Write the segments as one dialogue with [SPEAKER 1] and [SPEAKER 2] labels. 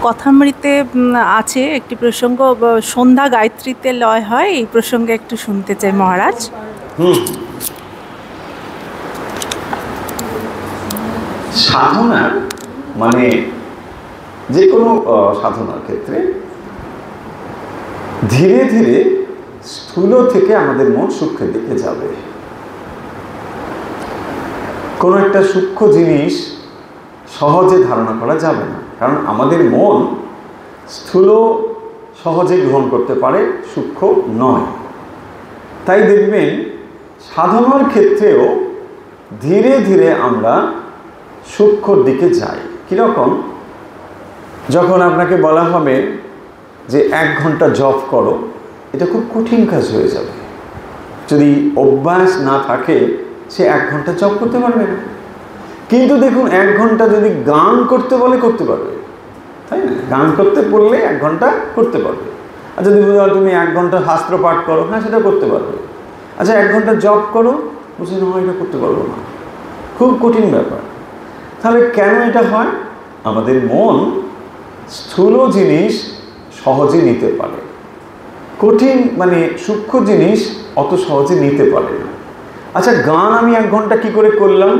[SPEAKER 1] কথামৃতে আছে একটি প্রসঙ্গ, সন্ধ্যা গায়ত্রীতে লয় হয়, এই প্রসঙ্গে একটু শুনতে চাই মহারাজ।
[SPEAKER 2] সাধনা মানে যে কোনো সাধনার ক্ষেত্রে ধীরে ধীরে স্থূল থেকে আমাদের মন সূক্ষ্মের দিকে যাবে। কোনো একটা সূক্ষ্ম জিনিস সহজে ধারণা করা যাবে না, কারণ আমাদের মন স্থূল সহজে গ্রহণ করতে পারে, সূক্ষ্ম নয়। তাই দেখবেন সাধনার ক্ষেত্রেও ধীরে ধীরে আমরা সূক্ষ্মর দিকে যাই। কীরকম? যখন আপনাকে বলা হবে যে 1 ঘন্টা জপ করো, এটা খুব কঠিন কাজ হয়ে যাবে। যদি অভ্যাস না থাকে সে 1 ঘন্টা জপ করতে পারবে না। কিন্তু দেখুন 1 ঘন্টা যদি গান করতে বলে করতে পারবে, তাই না? গান করতে বললে 1 ঘন্টা করতে পারবে। আর যদি তুমি 1 ঘন্টা শাস্ত্র পাঠ করো, হ্যাঁ সেটা করতে পারবে। আচ্ছা 1 ঘন্টা জপ করো, বুঝি না এটা করতে পারবো না, খুব কঠিন ব্যাপার। তাহলে কেন এটা হয়? আমাদের মন স্থূল জিনিস সহজে নিতে পারে, কঠিন মানে সূক্ষ্ম জিনিস অত সহজে নিতে পারে না। আচ্ছা গান আমি 1 ঘন্টা কি করে করলাম?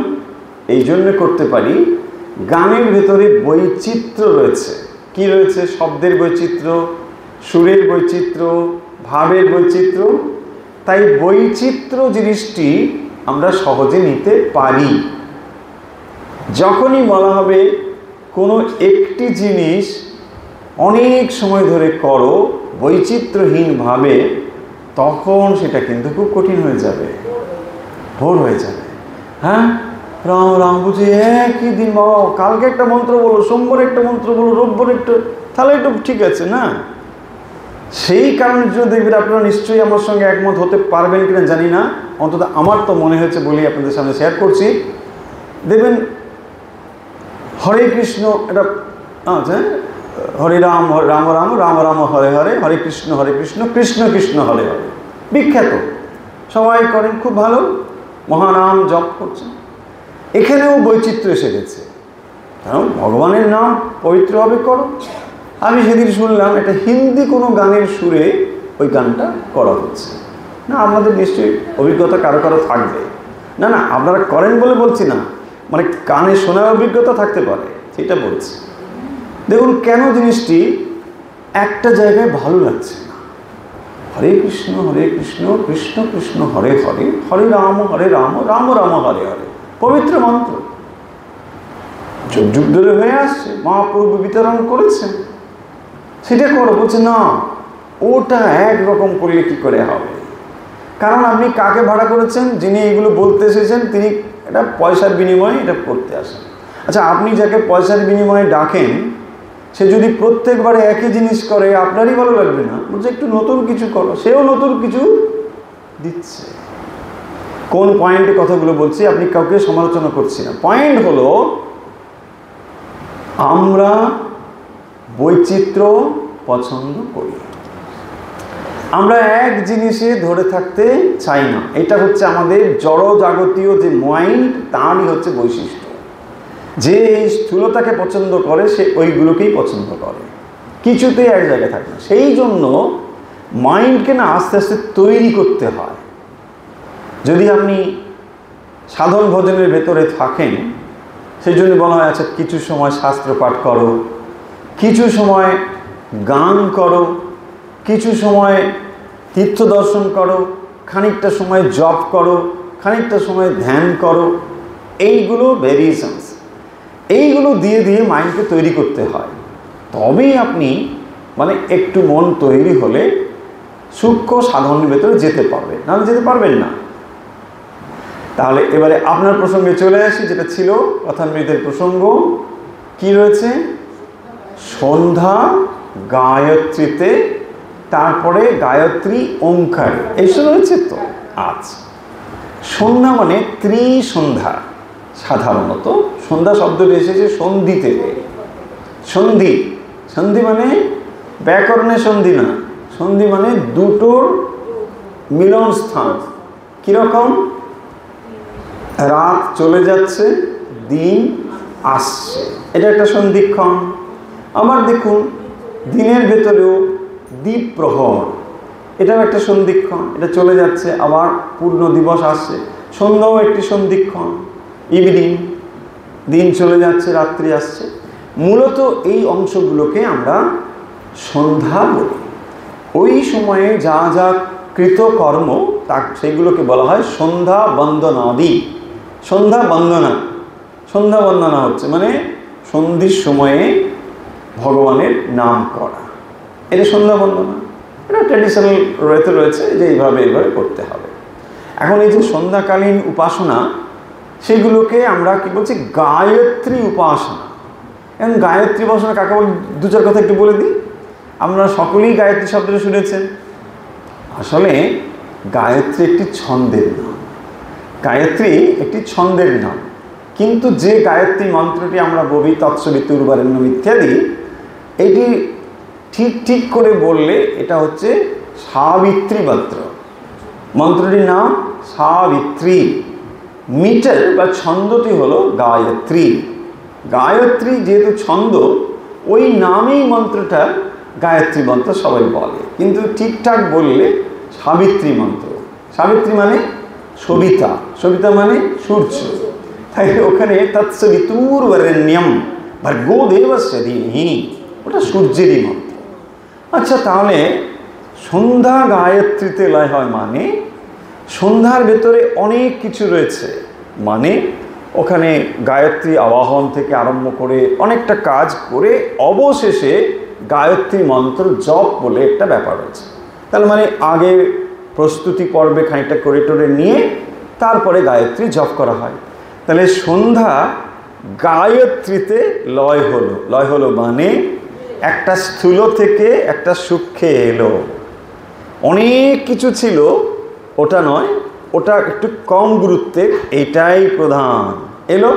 [SPEAKER 2] এই জন্য করতে পারি, গানের ভেতরে বৈচিত্র্য রয়েছে। কি রয়েছে? শব্দের বৈচিত্র্য, সুরের বৈচিত্র্য, ভাবের বৈচিত্র্য। তাই বৈচিত্র্য জিনিসটি আমরা সহজে নিতে পারি। যখনই বলা হবে কোনো একটি জিনিস অনেক সময় ধরে করো বৈচিত্র্যহীনভাবে, তখন সেটা কিন্তু খুব কঠিন হয়ে যাবে, ভোর হয়ে যাবে। হ্যাঁ রাম রাম বুঝে একই দিন, বাবা কালকে একটা মন্ত্র বলো, সোমবার একটা মন্ত্র বলো, রোববার একটা, তাহলে একটু ঠিক আছে না? সেই কারণের জন্য দেখবেন আপনারা নিশ্চয়ই আমার সঙ্গে একমত হতে পারবেন কিনা জানি না, অন্তত আমার তো মনে হয়েছে বলি আপনাদের সামনে শেয়ার করছি। দেখবেন হরে কৃষ্ণ, এটা আচ্ছা, হরে রাম রাম রাম রাম রাম হরে হরে, হরে কৃষ্ণ কৃষ্ণ কৃষ্ণ হরে হরে, বিখ্যাত, সবাই করেন, খুব ভালো, মহানাম জপ করছেন। এখানেও বৈচিত্র্য এসে গেছে, কারণ ভগবানের নাম পবিত্র হবে করো। আমি সেদিন শুনলাম একটা হিন্দি কোনো গানের সুরে ওই গানটা করা হচ্ছে না। আপনাদের নিশ্চয়ই অভিজ্ঞতা কারো কারো থাকবে, না না আপনারা করেন বলে বলছি না, মানে কানে শোনার অভিজ্ঞতা থাকতে পারে, সেটা বলছি। দেখুন কেন জিনিসটি একটা জায়গায় ভালো লাগছে না। হরে কৃষ্ণ কৃষ্ণ কৃষ্ণ হরে হরে, হরে রাম রাম রাম হরে হরে, পবিত্র মন্ত্র, যুগ যুগ ধরে হয়ে আসছে, মহাপ্রভু বিতরণ করেছেন, সেটা করো। বলছে না ওটা একরকম করলে কি করে হবে? কারণ আপনি কাকে ভাড়া করেছেন? যিনি এগুলো বলতে এসেছেন তিনি এটা পয়সার বিনিময়ে এটা করতে আসেন। আচ্ছা আপনি যাকে পয়সার বিনিময়ে ডাকেন, সে যদি প্রত্যেকবারে একই জিনিস করে আপনারই ভালো লাগবে না, বলছে একটু নতুন কিছু করো, সেও নতুন কিছু দিচ্ছে। কোন পয়েন্টে কথাগুলো বলছি, আপনি কাউকে সমালোচনা করছি না। পয়েন্ট হলো আমরা বৈচিত্র্য পছন্দ করি, আমরা এক জিনিসে ধরে থাকতে চাই না। এটা হচ্ছে আমাদের জড় জাগতীয় যে মাইন্ড, তারই হচ্ছে বৈশিষ্ট্য। যে এই স্থূলতাকে পছন্দ করে সে ওইগুলোকেই পছন্দ করে, কিছুতেই এক জায়গায় থাকে না। সেই জন্য মাইন্ডকে না আস্তে আস্তে তৈরি করতে হয়। যদি আপনি সাধন ভজনের ভেতরে থাকেন, সেই জন্য বলা হয় আচ্ছা কিছু সময় শাস্ত্র পাঠ করো, কিছু সময় গান করো, কিছু সময় তীর্থ দর্শন করো, খানিকটা সময় জপ করো, খানিকটা সময় ধ্যান করো। এইগুলো ভেরিয়েশনস, এইগুলো দিয়ে দিয়ে মাইন্ডকে তৈরি করতে হয়। তবেই আপনি মানে একটু মন তৈরি হলে সূক্ষ্ম সাধনের ভেতরে যেতে পারবেন, নাহলে যেতে পারবেন না। তাহলে এবারে আপনার প্রসঙ্গে চলে আসি, যেটা ছিল কথামৃতের প্রসঙ্গ। কি রয়েছে? সন্ধ্যা গায়ত্রীতে, তারপরে গায়ত্রী ওঙ্কার, এইসব রয়েছে তো। আচ্ছা সন্ধ্যা মানে ত্রিসন্ধ্যা, সাধারণত সন্ধ্যা শব্দটি এসেছে সন্ধি থেকে। সন্ধি, সন্ধি মানে ব্যাকরণে সন্ধি না, সন্ধি মানে দুটোর মিলন স্থান। কীরকম? রাত চলে যাচ্ছে, দিন আসছে, এটা একটা সন্ধিক্ষণ। আবার দেখুন দিনের ভেতরেও দ্বীপ প্রহর, এটাও একটা সন্ধিক্ষণ, এটা চলে যাচ্ছে, আবার পূর্ণ দিবস আসছে, সন্ধ্যাও একটি সন্ধিক্ষণ, ইভিনিং, দিন চলে যাচ্ছে, রাত্রি আসছে। মূলত এই অংশগুলোকে আমরা সন্ধ্যা বলি। ওই সময়ে যা যা কৃতকর্ম তা সেগুলোকে বলা হয় সন্ধ্যা বন্দনাদি। সন্ধ্যা বন্দনা, সন্ধ্যা বন্দনা হচ্ছে মানে সন্ধির সময়ে ভগবানের নাম করা, এটা সন্ধ্যা বন্দনা। এটা ট্র্যাডিশনাল রয়েছে যে এইভাবে করতে হবে। এখন এই যে সন্ধ্যাকালীন উপাসনা, সেগুলোকে আমরা কি বলছি, গায়ত্রী উপাসনা। এখন গায়ত্রী উপাসনা কাকে বলে, দু চার কথা একটু বলে দিই। আপনারা সকলেই গায়ত্রী শব্দটা শুনেছেন। আসলে গায়ত্রী একটি ছন্দের নাম, গায়ত্রী একটি ছন্দের নাম। কিন্তু যে গায়ত্রী মন্ত্রটি আমরা বলি তৎসবিতুর্বরেণ্যম ইত্যাদি, এটি ঠিক করে বললে এটা হচ্ছে সাবিত্রী মন্ত্র। মন্ত্রটির নাম সাবিত্রী। মিটার বা ছন্দটি হলো গায়ত্রী। গায়ত্রী যেহেতু ছন্দ, ওই নামেই মন্ত্রটা গায়ত্রী মন্ত্র সবাই বলে, কিন্তু ঠিকঠাক বললে সাবিত্রী মন্ত্র। সাবিত্রী মানে সবিতা, সবিতা মানে সূর্য, তাই ওখানে তৎসবিতুর্বরেণ্যম ভর্গো দেবস্য ধীমহি, ওটা সূর্যেরই মন্ত্র। আচ্ছা, তাহলে সন্ধ্যা গায়ত্রীতে লয় হয় মানে সন্ধ্যার ভেতরে অনেক কিছু রয়েছে, মানে ওখানে গায়ত্রী আবাহন থেকে আরম্ভ করে অনেকটা কাজ করে অবশেষে গায়ত্রী মন্ত্র জপ বলে একটা ব্যাপার আছে। তার মানে আগে প্রস্তুতি পর্বে খানিকটা করে টোরে নিয়ে তারপরে গায়ত্রী জপ করা হয়। তাহলে সন্ধ্যা গায়ত্রীতে লয় হলো। লয় হলো মানে একটা স্থূল থেকে একটা সূক্ষ্মে এলো। অনেক কিছু ছিল, ওটা নয়, ওটা একটু কম গুরুত্বের, এটাই প্রধান এলো।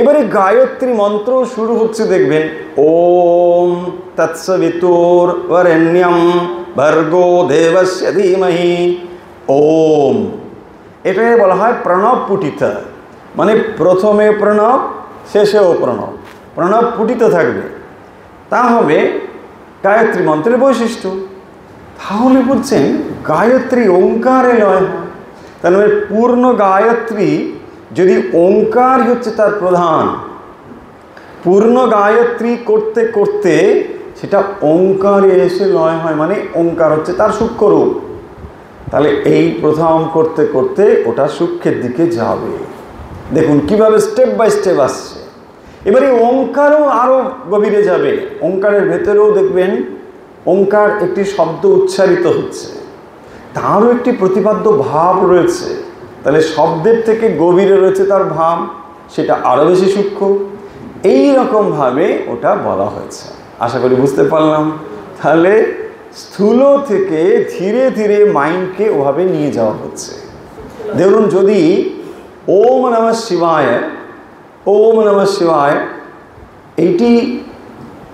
[SPEAKER 2] এবারে গায়ত্রী মন্ত্র শুরু হচ্ছে, দেখবেন ওম তৎসবিতুর্বরেণ্যম ভর্গো দেবস্য ধীমহি ওম। এটাকে বলা হয় প্রণব পুটিত, মানে প্রথমে প্রণব শেষেও প্রণব, প্রণব পুটিত থাকবে, তা হবে গায়ত্রী মন্ত্রের বৈশিষ্ট্য। তাহলে বলছেন গায়ত্রী ওঙ্কারে লয় হয়। তাহলে পূর্ণ গায়ত্রী যদি ওঙ্কার হচ্ছে তার প্রধান, পূর্ণ গায়ত্রী করতে করতে সেটা ওঙ্কারে এসে লয় হয়, মানে ওঙ্কার হচ্ছে তার সূক্ষ্ম রূপ। তাহলে এই প্রথম করতে করতে ওটা সূক্ষ্মের দিকে যাবে। দেখুন কিভাবে স্টেপ বাই স্টেপ আসছে। এবারে ওঙ্কারও আরও গভীরে যাবে। ওঙ্কারের ভেতরেও দেখবেন ওঙ্কার একটি শব্দ উচ্চারিত হচ্ছে, তারও একটি প্রতিপাদ্য ভাব রয়েছে। তাহলে শব্দের থেকে গভীরে রয়েছে তার ভাব, সেটা আরও বেশি সূক্ষ্ম। এই রকমভাবে ওটা বলা হয়েছে। আশা করি বুঝতে পারলাম। তাহলে স্থূল থেকে ধীরে ধীরে মাইন্ডকে ওভাবে নিয়ে যাওয়া হচ্ছে। দেখুন, যদি ওম নমঃ শিবায়, ওম নমঃ শিবায় এইটি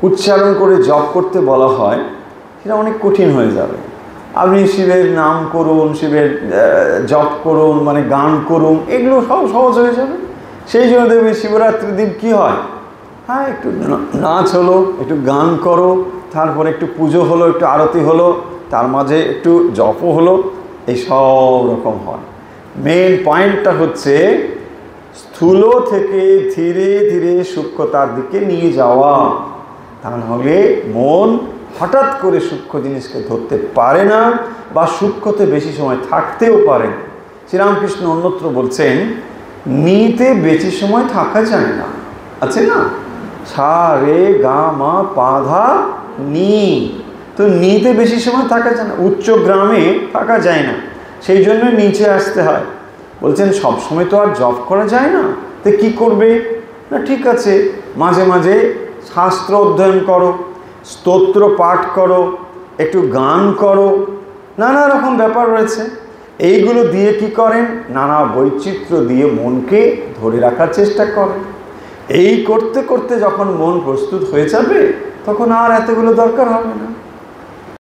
[SPEAKER 2] উচ্চারণ করে জপ করতে বলা হয়, সেটা অনেক কঠিন হয়ে যাবে। আপনি শিবের নাম করুন, শিবের জপ করুন, মানে গান করুন, এগুলো সব সহজ হয়ে যাবে। সেই জন্য দেখবেন শিবরাত্রির দিন কী হয়, হ্যাঁ একটু নাচ হলো, একটু গান করো, তারপরে একটু পুজো হলো, একটু আরতি হলো, তার মাঝে একটু জপও হলো, এই সব রকম হয়। মেন পয়েন্টটা হচ্ছে স্থূল থেকে ধীরে ধীরে সূক্ষ্মতার দিকে নিয়ে যাওয়া। তাহলে মন হঠাৎ করে সূক্ষ্ম জিনিসকে ধরতে পারে না, বা সূক্ষ্মতে বেশি সময় থাকতেও পারে না। শ্রীরামকৃষ্ণ অন্যত্র বলছেন, নিতে বেশি সময় থাকা যায় না, আছে না, সা রে গা মা পা ধা নি, তো নিতে বেশি সময় থাকা যায় না, উচ্চ গ্রামে থাকা যায় না, সেই জন্য নিচে আসতে হয়। বলছেন সব সময় তো আর জপ করা যায় না, তো কি করবে না, ঠিক আছে মাঝে মাঝে শাস্ত্র অধ্যয়ন করো, স্তোত্র পাঠ করো, একটু গান করো, নানা রকম ব্যাপার রয়েছে। এইগুলো দিয়ে কি করেন, নানা বৈচিত্র্য দিয়ে মনকে ধরে রাখার চেষ্টা করেন। এই করতে করতে যখন মন প্রস্তুত হয়ে যাবে, তখন আর এতগুলো দরকার হবে না।